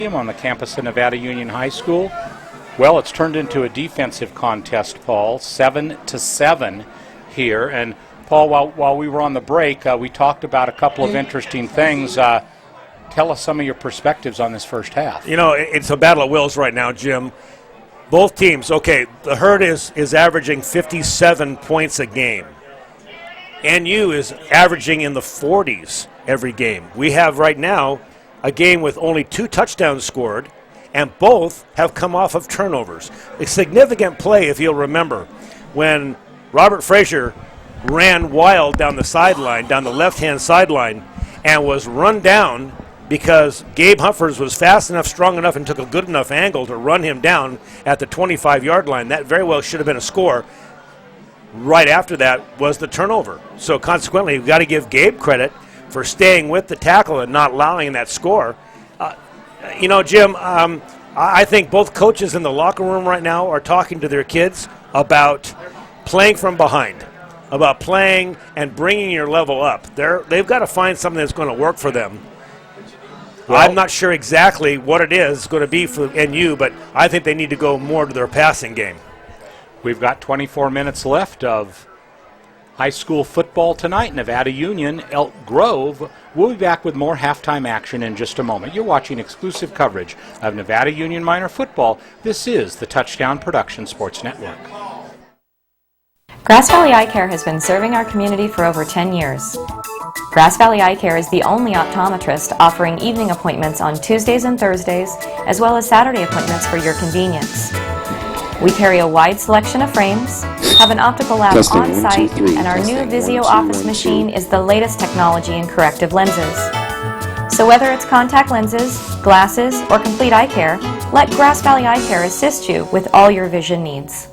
On the campus of Nevada Union High School. Well, it's turned into a defensive contest, Paul, 7-7 here. And Paul, while we were on the break, we talked about a couple of interesting things. Tell us some of your perspectives on this first half. You know, it's a battle of wills right now, Jim. Both teams, okay, the Herd is averaging 57 points a game. NU is averaging in the 40s every game. We have right now a game with only 2 touchdowns scored, and both have come off of turnovers. A significant play, if you'll remember, when Robert Frazier ran wild down the sideline, down the left-hand sideline, and was run down because Gabe Humphers was fast enough, strong enough, and took a good enough angle to run him down at the 25-yard line. That very well should have been a score. Right after that was the turnover. So consequently, you've got to give Gabe credit for staying with the tackle and not allowing that score. You know, Jim, I think both coaches in the locker room right now are talking to their kids about playing from behind, about playing and bringing your level up. They've got to find something that's going to work for them. Well, I'm not sure exactly what it is going to be for NU, but I think they need to go more to their passing game. We've got 24 minutes left of high school football tonight. Nevada Union, Elk Grove. We'll be back with more halftime action in just a moment. You're watching exclusive coverage of Nevada Union Minor football. This is the Touchdown Production Sports Network. Grass Valley Eye Care has been serving our community for over 10 years. Grass Valley Eye Care is the only optometrist offering evening appointments on Tuesdays and Thursdays, as well as Saturday appointments for your convenience. We carry a wide selection of frames, have an optical lab on site, and our new Vizio office machine is the latest technology in corrective lenses. So whether it's contact lenses, glasses, or complete eye care, let Grass Valley Eye Care assist you with all your vision needs.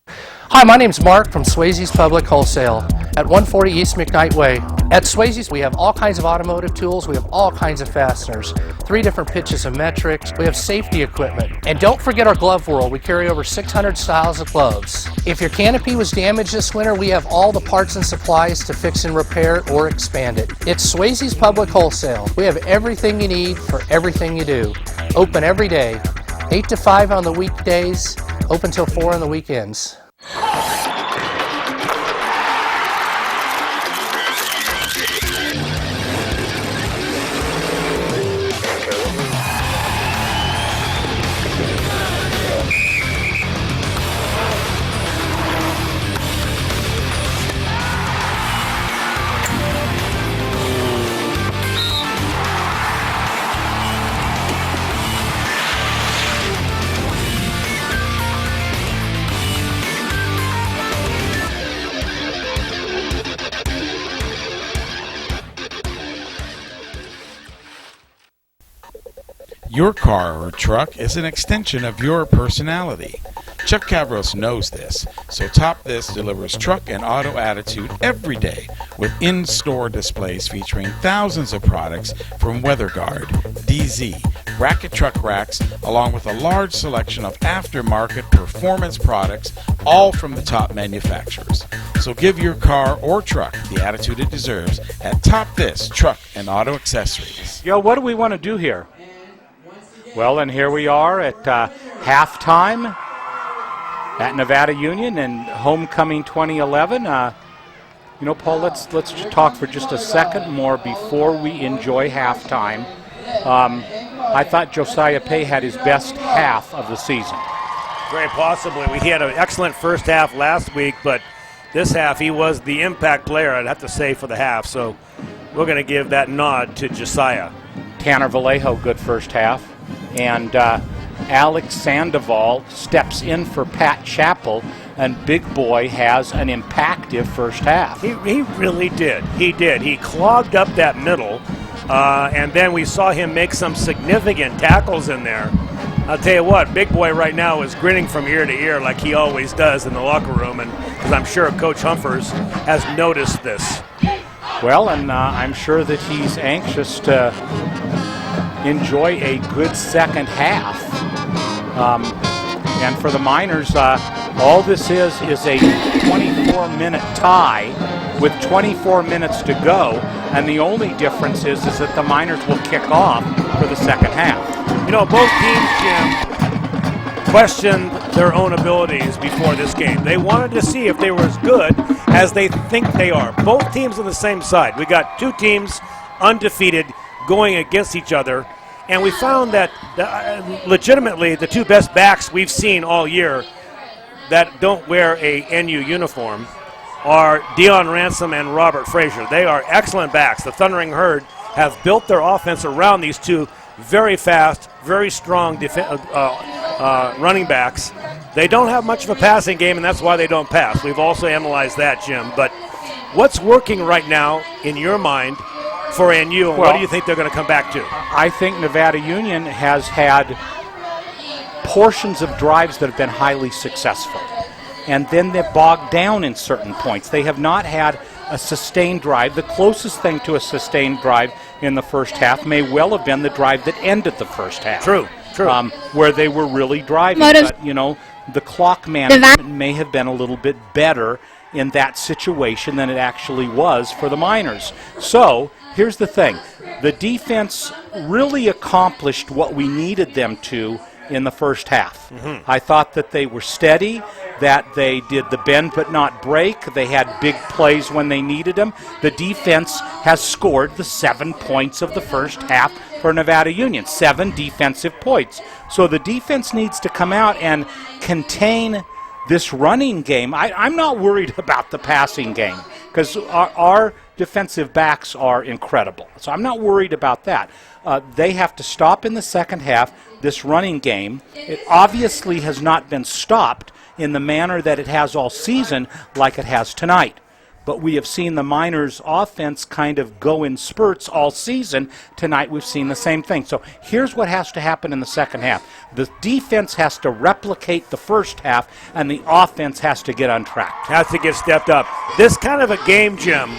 Hi, my name's Mark from Swayze's Public Wholesale at 140 East McKnight Way. At Swayze's, we have all kinds of automotive tools. We have all kinds of fasteners, 3 different pitches of metrics. We have safety equipment. And don't forget our glove world. We carry over 600 styles of gloves. If your canopy was damaged this winter, we have all the parts and supplies to fix and repair it or expand it. It's Swayze's Public Wholesale. We have everything you need for everything you do. Open every day, 8 to 5 on the weekdays, open till 4 on the weekends. Your car or truck is an extension of your personality. Chuck Cavros knows this, so Top This delivers truck and auto attitude every day with in-store displays featuring thousands of products from WeatherGuard, DZ, bracket truck racks, along with a large selection of aftermarket performance products, all from the top manufacturers. So give your car or truck the attitude it deserves at Top This Truck and Auto Accessories. Yo, what do we want to do here? Well, and here we are at halftime at Nevada Union and homecoming 2011. You know, Paul, let's just talk for just a second more before we enjoy halftime. I thought Josiah Pay had his best half of the season. Very possibly. He had an excellent first half last week, but this half he was the impact player, I'd have to say, for the half. So we're going to give that nod to Josiah. Tanner Vallejo, good first half. And Alex Sandoval steps in for Pat Chappell, and Big Boy has an impactful first half. He really did. He did. He clogged up that middle, and then we saw him make some significant tackles in there. I'll tell you what, Big Boy right now is grinning from ear to ear like he always does in the locker room, and because I'm sure Coach Humphers has noticed this. Well, and I'm sure that he's anxious to enjoy a good second half. And for the Miners, all this is a 24-minute tie with 24 minutes to go. And the only difference is that the Miners will kick off for the second half. You know, both teams, Jim, questioned their own abilities before this game. They wanted to see if they were as good as they think they are. Both teams on the same side. We got two teams undefeated going against each other, and we found that legitimately the two best backs we've seen all year that don't wear a NU uniform are Dion Ransom and Robert Frazier. They are excellent backs. The Thundering Herd have built their offense around these two very fast, very strong running backs. They don't have much of a passing game, and that's why they don't pass. We've also analyzed that, Jim. But what's working right now in your mind for NU, and what do you think they're going to come back to? I think Nevada Union has had portions of drives that have been highly successful, and then they're bogged down in certain points. They have not had a sustained drive. The closest thing to a sustained drive in the first half may well have been the drive that ended the first half. True. Where they were really driving. But, you know, the clock management may have been a little bit better in that situation than it actually was for the Miners. So, here's the thing. The defense really accomplished what we needed them to in the first half. Mm-hmm. I thought that they were steady, that they did the bend but not break. They had big plays when they needed them. The defense has scored the 7 points of the first half for Nevada Union, 7 defensive points. So the defense needs to come out and contain this running game. I'm not worried about the passing game because our defensive backs are incredible. So I'm not worried about that. They have to stop in the second half this running game. It obviously has not been stopped in the manner that it has all season like it has tonight. But we have seen the Miners' offense kind of go in spurts all season. Tonight we've seen the same thing. So here's what has to happen in the second half. The defense has to replicate the first half, and the offense has to get on track. Has to get stepped up. This kind of a game, Jim,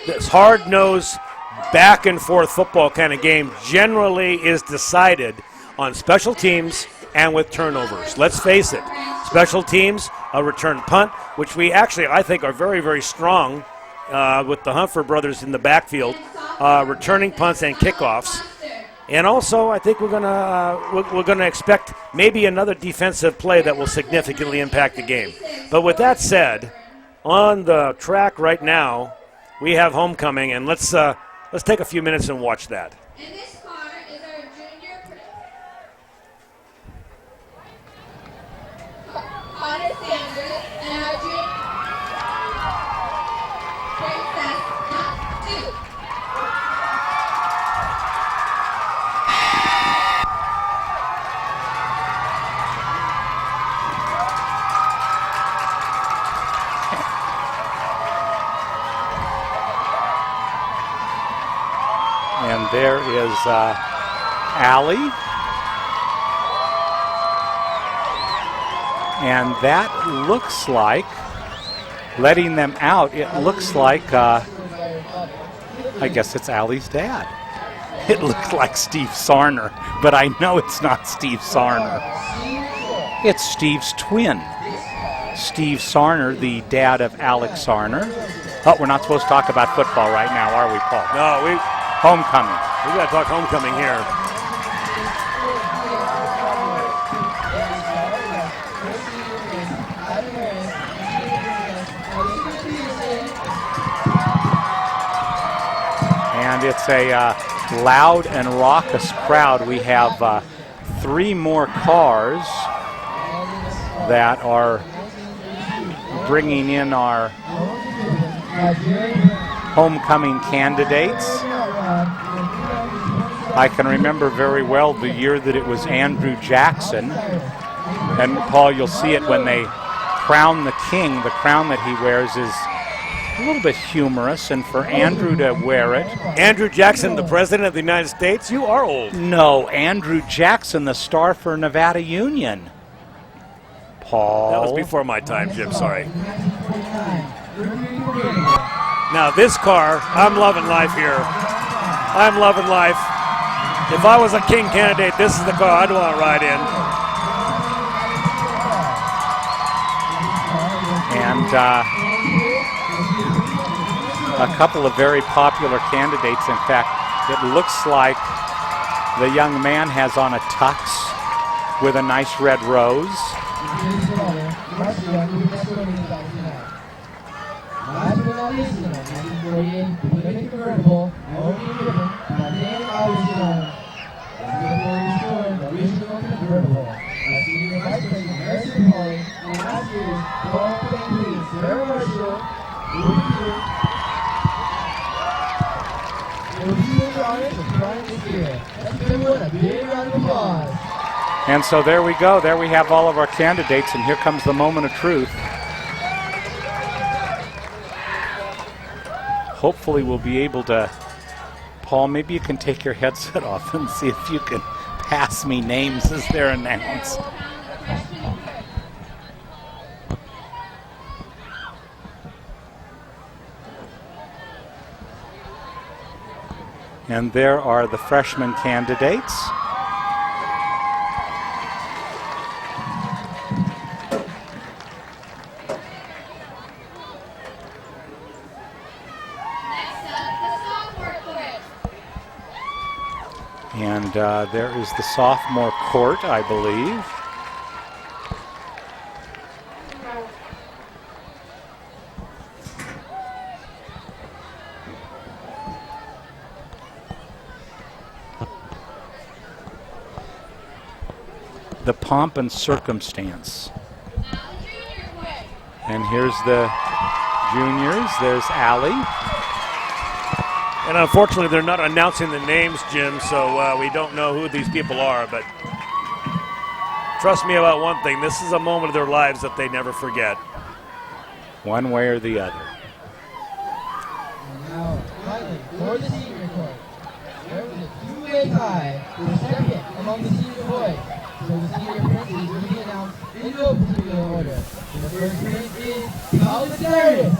this hard-nosed, back-and-forth football kind of game generally is decided on special teams and with turnovers. Let's face it, special teams, a return punt, which we actually, I think, are very, very strong with the Humfer brothers in the backfield, returning punts and kickoffs. And also, I think we're gonna expect maybe another defensive play that will significantly impact the game. But with that said, on the track right now, we have homecoming, and let's take a few minutes and watch that. In this car is our junior Connor Sanders and our junior Princess 2. And there is Allie. And that looks like, letting them out, it looks like, I guess it's Allie's dad. It looks like Steve Sarner, but I know it's not Steve Sarner. It's Steve's twin. Steve Sarner, the dad of Alex Sarner. Oh, we're not supposed to talk about football right now, are we, Paul? No, Homecoming. we got to talk homecoming here. And it's a loud and raucous crowd. We have 3 more cars that are bringing in our homecoming candidates. I can remember very well the year that it was Andrew Jackson. And Paul, you'll see it when they crown the king. The crown that he wears is a little bit humorous, and for Andrew to wear it. Andrew Jackson, the President of the United States? You are old. No, Andrew Jackson, the star for Nevada Union. Paul. That was before my time, Jim, sorry. Now this car, I'm loving life here. I'm loving life. If I was a king candidate, this is the car I'd want to ride in. And a couple of very popular candidates. In fact, it looks like The young man has on a tux with a nice red rose. Last but not least, the 1948 limited convertible, American driven by Dan Alvarez. The original convertible. As Senior Vice President Harrison Pauling and last year's Ball Playing Queen, Sarah Marshall, will be here. It was a huge honor to prime this year. Let's give everyone a big round of applause. And so there we go. There we have all of our candidates, and here comes the moment of truth. Hopefully we'll be able to, Paul, maybe you can take your headset off and see if you can pass me names as they're announced. And there are the freshman candidates. And there is the sophomore court, I believe. The pomp and circumstance. And here's the juniors. There's Allie. And unfortunately, they're not announcing the names, Jim, so we don't know who these people are. But trust me about one thing, this is a moment of their lives that they never forget. One way or the other. And now, finally, for the senior court, there was a two-way tie for the second among the senior boys. So the senior princes will be announced in no particular order. And the first prince is College Darius.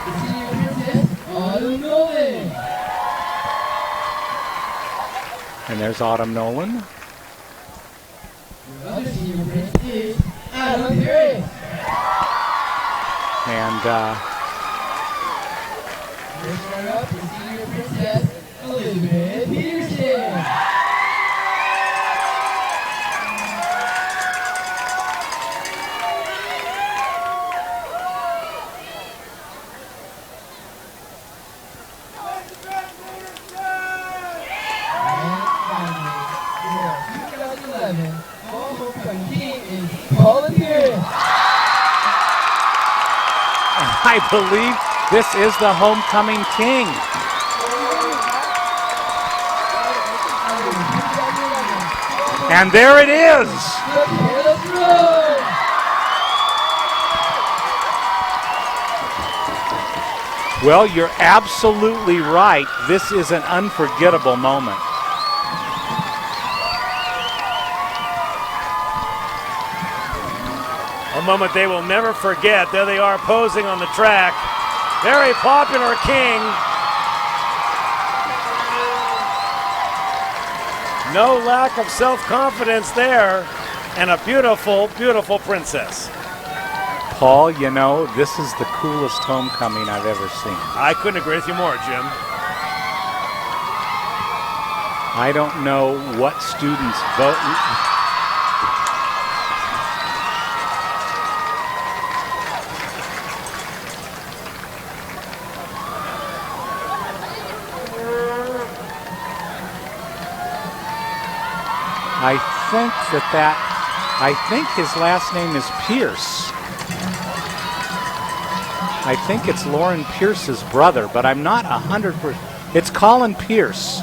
The senior princess, Autumn Nolan. And there's Autumn Nolan. The other senior prince is Adam Harris. And Next runner-up is senior princess, Elizabeth Peterson. I believe this is the homecoming king. And there it is. Well, you're absolutely right. This is an unforgettable moment. A moment they will never forget. There they are posing on the track. Very popular king. No lack of self-confidence there. And a beautiful, beautiful princess. Paul, you know, this is the coolest homecoming I've ever seen. I couldn't agree with you more, Jim. I don't know what students vote. I think his last name is Pierce. I think it's Lauren Pierce's brother, but I'm not 100%. It's Colin Pierce.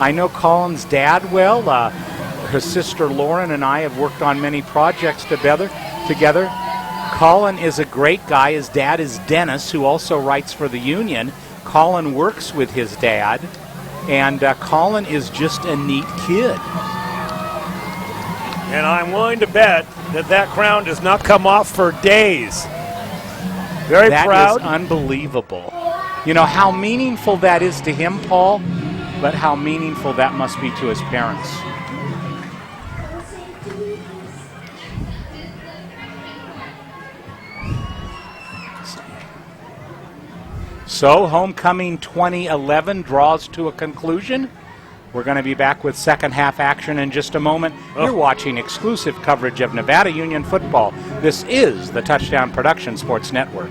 I know Colin's dad well. Her sister Lauren and I have worked on many projects together. Colin is a great guy. His dad is Dennis, who also writes for the Union. Colin works with his dad, and Colin is just a neat kid. And I'm willing to bet that that crown does not come off for days. Very proud. That is unbelievable. You know how meaningful that is to him, Paul, but how meaningful that must be to his parents. So, homecoming 2011 draws to a conclusion. We're going to be back with second half action in just a moment. You're watching exclusive coverage of Nevada Union football. This is the Touchdown Production Sports Network.